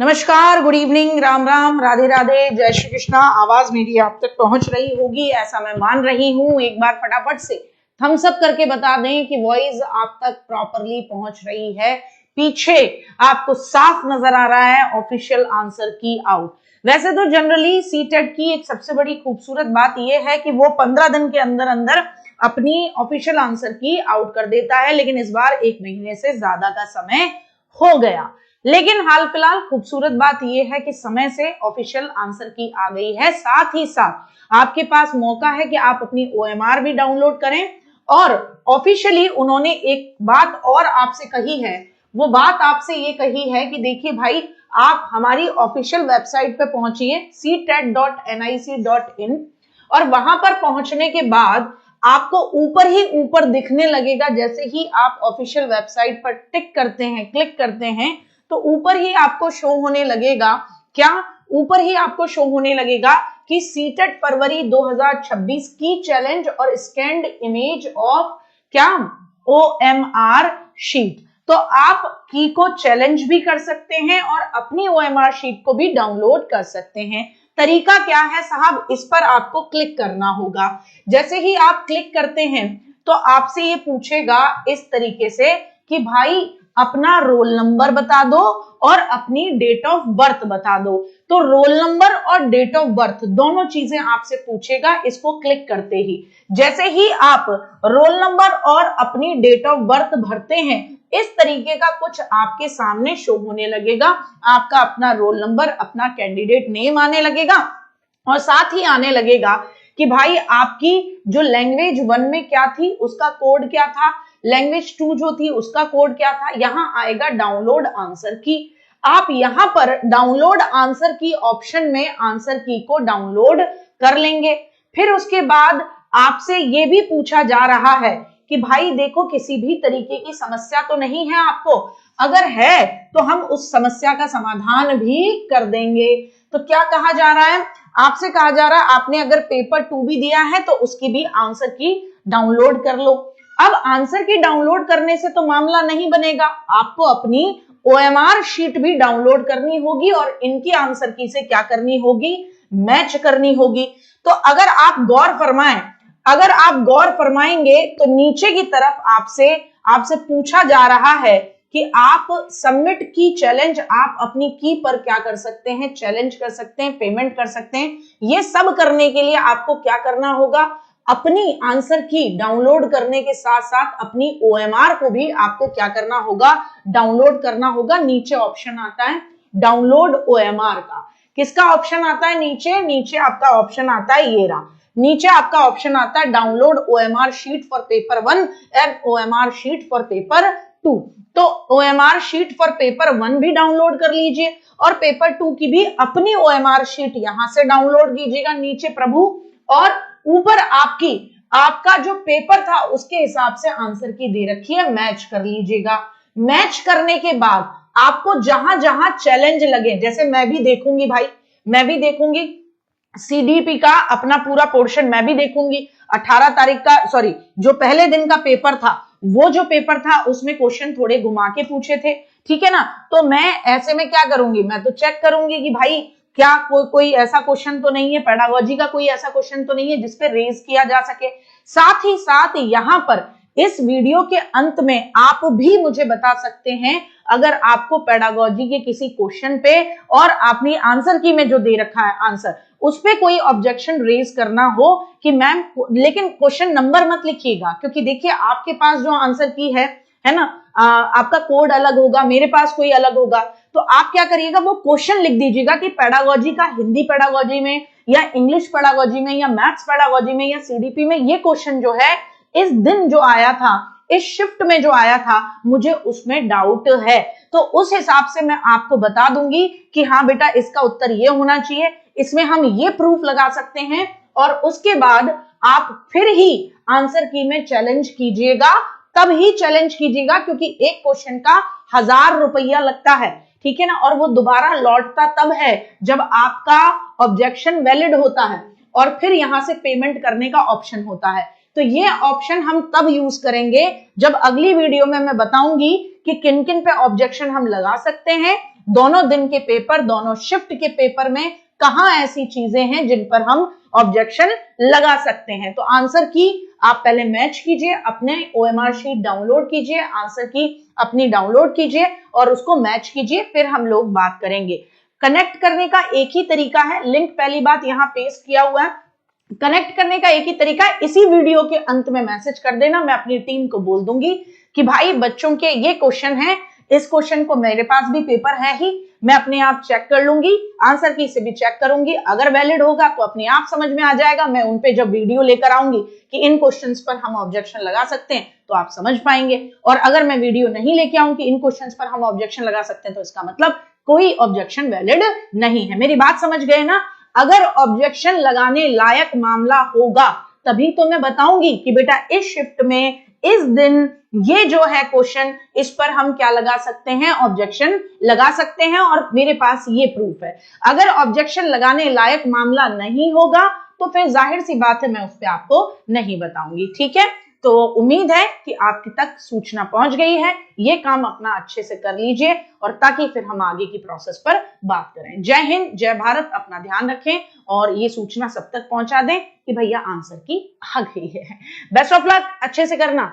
नमस्कार, good evening, Ram Ram, Radhe Radhe, जय श्री कृष्णा। आवाज मेरी आप तक पहुंच रही होगी ऐसा मैं मान रही हूं। एक बार फटाफट से थम्स अप करके बता दें कि वॉइस आप तक प्रॉपरली पहुंच रही है। पीछे आपको साफ नजर आ रहा है ऑफिशियल आंसर की आउट। वैसे तो जनरली सीटेट की एक सबसे बड़ी खूबसूरत बात यह है कि वो 15 दिन के अंदर अंदर अपनी ऑफिशियल आंसर की आउट कर देता है, लेकिन इस बार 1 महीने से ज्यादा का समय हो गया। लेकिन हाल फिलहाल खूबसूरत बात यह है कि समय से ऑफिशियल आंसर की आ गई है। साथ ही साथ आपके पास मौका है कि आप अपनी OMR भी डाउनलोड करें। और ऑफिशियली उन्होंने एक बात और आपसे कही है। वो बात आपसे ये कही है कि देखिए भाई, आप हमारी ऑफिशियल वेबसाइट पे पहुंचिए ctet.nic.in और वहां पर पहुंचने के बाद आपको ऊपर ही ऊपर दिखने लगेगा। जैसे ही आप ऑफिशियल वेबसाइट पर टिक करते हैं, क्लिक करते हैं, तो ऊपर ही आपको शो होने लगेगा क्या? ऊपर ही आपको शो होने लगेगा कि सीटेट फरवरी 2026 की चैलेंज और स्कैन्ड इमेज ऑफ क्या OMR शीट। तो आप की को चैलेंज भी कर सकते हैं और अपनी OMR शीट को भी डाउनलोड कर सकते हैं। तरीका क्या है साहब? इस पर आपको क्लिक करना होगा। जैसे ही आप क्लिक करते हैं तो आपसे ये पूछेगा इस तरीके से कि भाई अपना रोल नंबर बता दो और अपनी डेट ऑफ बर्थ बता दो। तो रोल नंबर और डेट ऑफ बर्थ दोनों चीजें आपसे पूछेगा इसको क्लिक करते ही। जैसे ही आप रोल नंबर और अपनी डेट ऑफ बर्थ भरते हैं, इस तरीके का कुछ आपके सामने शो होने लगेगा। आपका अपना रोल नंबर, अपना कैंडिडेट नेम आने लगेगा और साथ ही आने लगेगा कि भाई आपकी जो लैंग्वेज 1 में क्या थी उसका कोड क्या था, लैंग्वेज 2 जो थी उसका कोड क्या था। यहां आएगा डाउनलोड आंसर की। आप यहां पर डाउनलोड आंसर की ऑप्शन में आंसर की को डाउनलोड कर लेंगे। फिर उसके बाद आपसे ये भी पूछा जा रहा है कि भाई देखो किसी भी तरीके की समस्या तो नहीं है आपको, अगर है तो हम उस समस्या का समाधान भी कर देंगे। तो क्या कहा जा रहा है? आपसे कहा जा रहा है आपने अगर पेपर 2 भी दिया है तो उसकी भी आंसर की डाउनलोड कर लो। अब आंसर की डाउनलोड करने से तो मामला नहीं बनेगा, आपको अपनी OMR शीट भी डाउनलोड करनी होगी और इनकी आंसर की से क्या करनी होगी? मैच करनी होगी। तो अगर आप गौर फरमाएंगे तो नीचे की तरफ आपसे पूछा जा रहा है कि आप सबमिट की चैलेंज, आप अपनी की पर क्या कर सकते हैं? चैलेंज कर सकते हैं, पेमेंट कर सकते हैं। ये सब करने के लिए आपको क्या करना होगा? अपनी आंसर की डाउनलोड करने के साथ साथ अपनी OMR को भी आपको क्या करना होगा? डाउनलोड करना होगा। नीचे ऑप्शन आता है डाउनलोड OMR का। किसका ऑप्शन आता है? नीचे आपका ऑप्शन आता है ये रहा। नीचे आपका ऑप्शन आता है download OMR sheet for paper 1 and OMR sheet for paper 2। तो OMR शीट फॉर पेपर 1 भी डाउनलोड कर लीजिए और पेपर 2 की भी अपनी OMR शीट यहां से डाउनलोड कीजिएगा नीचे प्रभु। और ऊपर आपका जो पेपर था उसके हिसाब से आंसर की दे रखी है, मैच कर लीजिएगा। मैच करने के बाद आपको जहां जहां चैलेंज लगे, जैसे मैं भी देखूंगी CDP का अपना पूरा पोर्शन मैं भी देखूंगी। 18 तारीख का जो पहले दिन का पेपर था, वो जो पेपर था उसमें क्वेश्चन थोड़े घुमा के पूछे थे, ठीक है ना। तो मैं ऐसे में क्या करूंगी? मैं तो चेक करूंगी कि भाई क्या कोई ऐसा क्वेश्चन तो नहीं है, पेडागोजी का कोई ऐसा क्वेश्चन तो नहीं है जिसपे रेज किया जा सके। साथ ही साथ यहाँ पर इस वीडियो के अंत में आप भी मुझे बता सकते हैं अगर आपको पेडागोजी के किसी क्वेश्चन पे और आपने आंसर की में जो दे रखा है आंसर, उस पे कोई ऑब्जेक्शन रेज करना हो कि मैम, लेकिन क्वेश्चन नंबर मत लिखिएगा, क्योंकि देखिए आपके पास जो आंसर की है ना, आपका कोड अलग होगा, मेरे पास कोई अलग होगा। तो आप क्या करिएगा? वो क्वेश्चन लिख दीजिएगा कि पेडागोजी का हिंदी पेडागोजी में या इंग्लिश पेडागोजी में या मैथ्स पेडागोजी में या CDP में ये क्वेश्चन जो है इस दिन जो आया था, इस शिफ्ट में जो आया था, मुझे उसमें डाउट है। तो उस हिसाब से मैं आपको बता दूंगी कि हाँ बेटा इसका उत्तर ये होना चाहिए, इसमें हम ये प्रूफ लगा सकते हैं। और उसके बाद आप फिर ही आंसर की में चैलेंज कीजिएगा, तब ही चैलेंज कीजिएगा, क्योंकि एक क्वेश्चन का 1000 रुपया लगता है, ठीक है ना। और वो दोबारा लौटता तब है जब आपका ऑब्जेक्शन वैलिड होता है और फिर यहां से पेमेंट करने का ऑप्शन होता है। तो ये ऑप्शन हम तब यूज करेंगे जब अगली वीडियो में मैं बताऊंगी कि किन किन पे ऑब्जेक्शन हम लगा सकते हैं दोनों दिन के पेपर, दोनों शिफ्ट के पेपर में कहां ऐसी चीजें हैं जिन पर हम ऑब्जेक्शन लगा सकते हैं। तो आंसर की आप पहले मैच कीजिए, अपने OMR शीट डाउनलोड कीजिए, आंसर की अपनी डाउनलोड कीजिए और उसको मैच कीजिए, फिर हम लोग बात करेंगे। कनेक्ट करने का एक ही तरीका है, लिंक पहली बात यहां पेस्ट किया हुआ है। कनेक्ट करने का एक ही तरीका है, इसी वीडियो के अंत में मैसेज कर देना, मैं अपनी टीम को बोल दूंगी कि भाई बच्चों के ये क्वेश्चन है, इस क्वेश्चन को मेरे पास भी पेपर है ही, मैं अपने आप चेक कर लूंगी, आंसर की से भी चेक करूंगी, अगर वैलिड होगा तो अपने आप समझ में आ जाएगा। मैं उन पे जब वीडियो लेकर आऊंगी कि इन क्वेश्चंस पर हम ऑब्जेक्शन लगा सकते हैं तो आप समझ पाएंगे, और अगर मैं वीडियो नहीं लेके आऊं कि इन क्वेश्चंस पर हम ऑब्जेक्शन लगा सकते हैं तो इसका मतलब कोई ऑब्जेक्शन वैलिड नहीं है। मेरी बात समझ गए ना? अगर ऑब्जेक्शन लगाने लायक मामला होगा तभी तो मैं बताऊंगी कि बेटा इस शिफ्ट में इस दिन ये जो है क्वेश्चन, इस पर हम क्या लगा सकते हैं, ऑब्जेक्शन लगा सकते हैं, और मेरे पास ये प्रूफ है। अगर ऑब्जेक्शन लगाने लायक मामला नहीं होगा तो फिर जाहिर सी बात है मैं उस पर आपको नहीं बताऊंगी। ठीक है, तो उम्मीद है कि आपके तक सूचना पहुंच गई है। ये काम अपना अच्छे से कर लीजिए और ताकि फिर हम आगे की प्रोसेस पर बात करें। जय हिंद, जय भारत, अपना ध्यान रखें और ये सूचना सब तक पहुंचा दें कि भैया आंसर की आ गई है। बेस्ट ऑफ लक, अच्छे से करना।